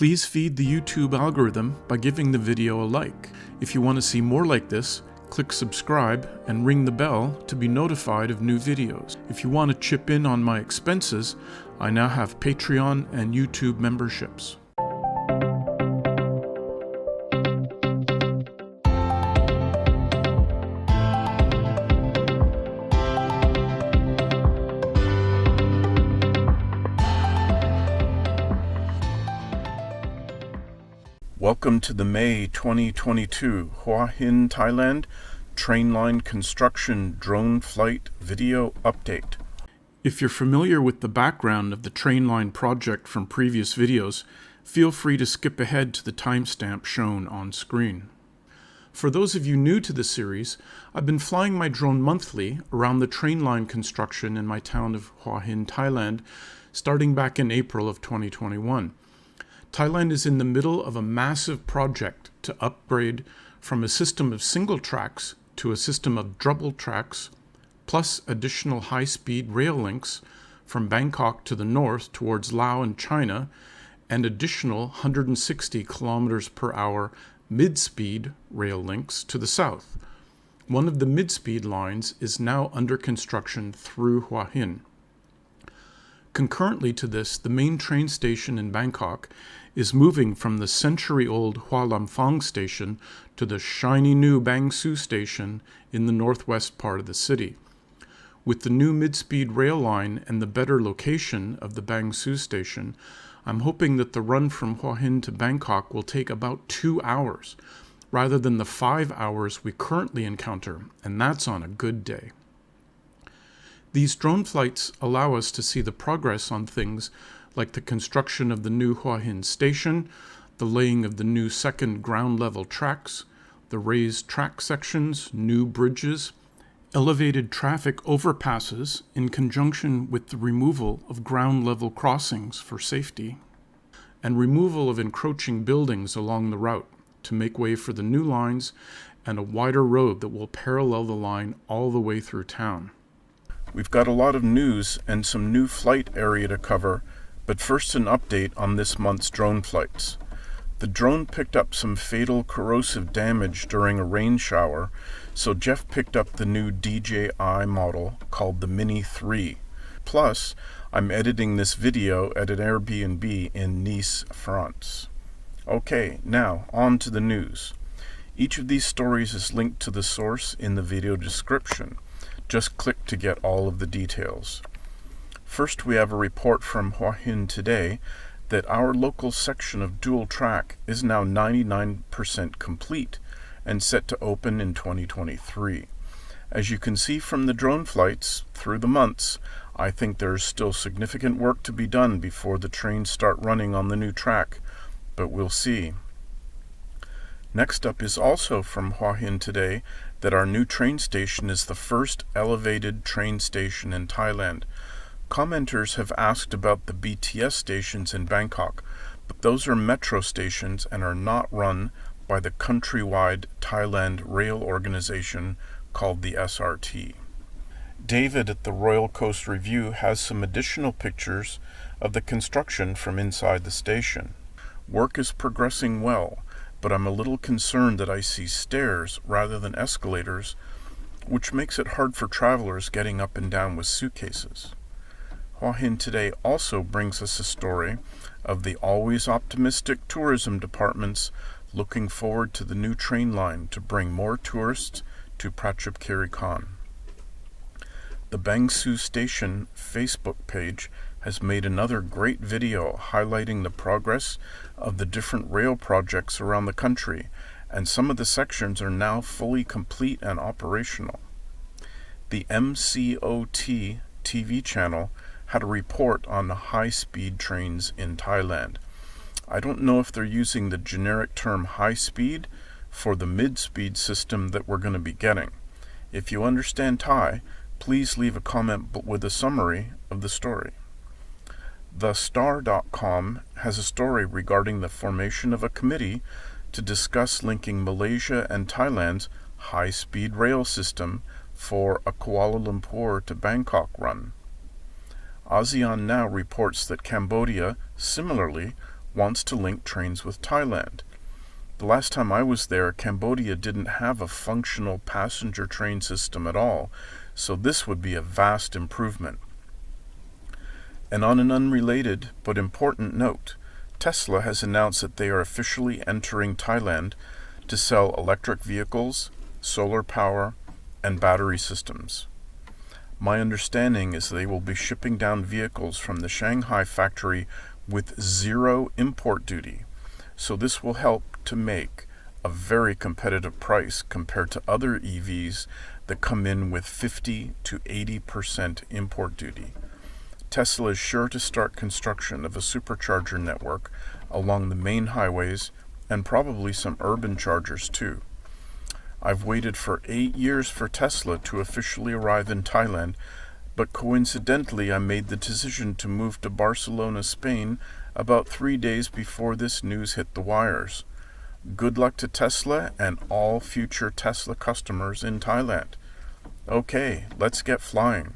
Please feed the YouTube algorithm by giving the video a like. If you want to see more like this, click subscribe and ring the bell to be notified of new videos. If you want to chip in on my expenses, I now have Patreon and YouTube memberships. Welcome to the May 2022 Hua Hin Thailand train line construction drone flight video update. If you're familiar with the background of the train line project from previous videos, feel free to skip ahead to the timestamp shown on screen. For those of you new to the series, I've been flying my drone monthly around the train line construction in my town of Hua Hin, Thailand, starting back in April of 2021. Thailand is in the middle of a massive project to upgrade from a system of single tracks to a system of double tracks, plus additional high-speed rail links from Bangkok to the north towards Laos and China, and additional 160 kilometers per hour mid-speed rail links to the south. One of the mid-speed lines is now under construction through Hua Hin. Concurrently to this, the main train station in Bangkok is moving from the century-old Hua Lamphong station to the shiny new Bang Su station in the northwest part of the city. With the new mid-speed rail line and the better location of the Bang Su station, I'm hoping that the run from Hua Hin to Bangkok will take about 2 hours, rather than the 5 hours we currently encounter, and that's on a good day. These drone flights allow us to see the progress on things like the construction of the new Hua Hin station, the laying of the new second ground-level tracks, the raised track sections, new bridges, elevated traffic overpasses in conjunction with the removal of ground-level crossings for safety, and removal of encroaching buildings along the route to make way for the new lines and a wider road that will parallel the line all the way through town. We've got a lot of news and some new flight area to cover, but first an update on this month's drone flights. The drone picked up some fatal corrosive damage during a rain shower, so Geoff picked up the new DJI model called the Mini 3. Plus, I'm editing this video at an AirBnB in Nice, France. Okay, now on to the news. Each of these stories is linked to the source in the video description. Just click to get all of the details. First, we have a report from Hua Hin today that our local section of dual track is now 99% complete and set to open in 2023. As you can see from the drone flights through the months, I think there's still significant work to be done before the trains start running on the new track, but we'll see. Next up is also from Hua Hin today that our new train station is the first elevated train station in Thailand. Commenters have asked about the BTS stations in Bangkok, but those are metro stations and are not run by the countrywide Thailand rail organization called the SRT. David at the Royal Coast Review has some additional pictures of the construction from inside the station. Work is progressing well, but I'm a little concerned that I see stairs rather than escalators, which makes it hard for travelers getting up and down with suitcases. Hua Hin today also brings us a story of the always optimistic tourism departments looking forward to the new train line to bring more tourists to Prachuap Khiri Khan. The Bang Su Station Facebook page has made another great video highlighting the progress of the different rail projects around the country, and some of the sections are now fully complete and operational. The MCOT TV channel had a report on the high-speed trains in Thailand. I don't know if they're using the generic term high-speed for the mid-speed system that we're going to be getting. If you understand Thai, please leave a comment with a summary of the story. TheStar.com has a story regarding the formation of a committee to discuss linking Malaysia and Thailand's high-speed rail system for a Kuala Lumpur to Bangkok run. ASEAN Now reports that Cambodia, similarly, wants to link trains with Thailand. The last time I was there, Cambodia didn't have a functional passenger train system at all, so this would be a vast improvement. And on an unrelated but important note, Tesla has announced that they are officially entering Thailand to sell electric vehicles, solar power, and battery systems. My understanding is they will be shipping down vehicles from the Shanghai factory with zero import duty, so this will help to make a very competitive price compared to other EVs that come in with 50 to 80% import duty. Tesla is sure to start construction of a supercharger network along the main highways and probably some urban chargers too. I've waited for 8 years for Tesla to officially arrive in Thailand, but coincidentally I made the decision to move to Barcelona, Spain about 3 days before this news hit the wires. Good luck to Tesla and all future Tesla customers in Thailand. Okay, let's get flying.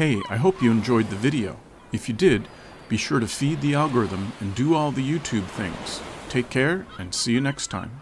Hey, I hope you enjoyed the video. If you did, be sure to feed the algorithm and do all the YouTube things. Take care and see you next time.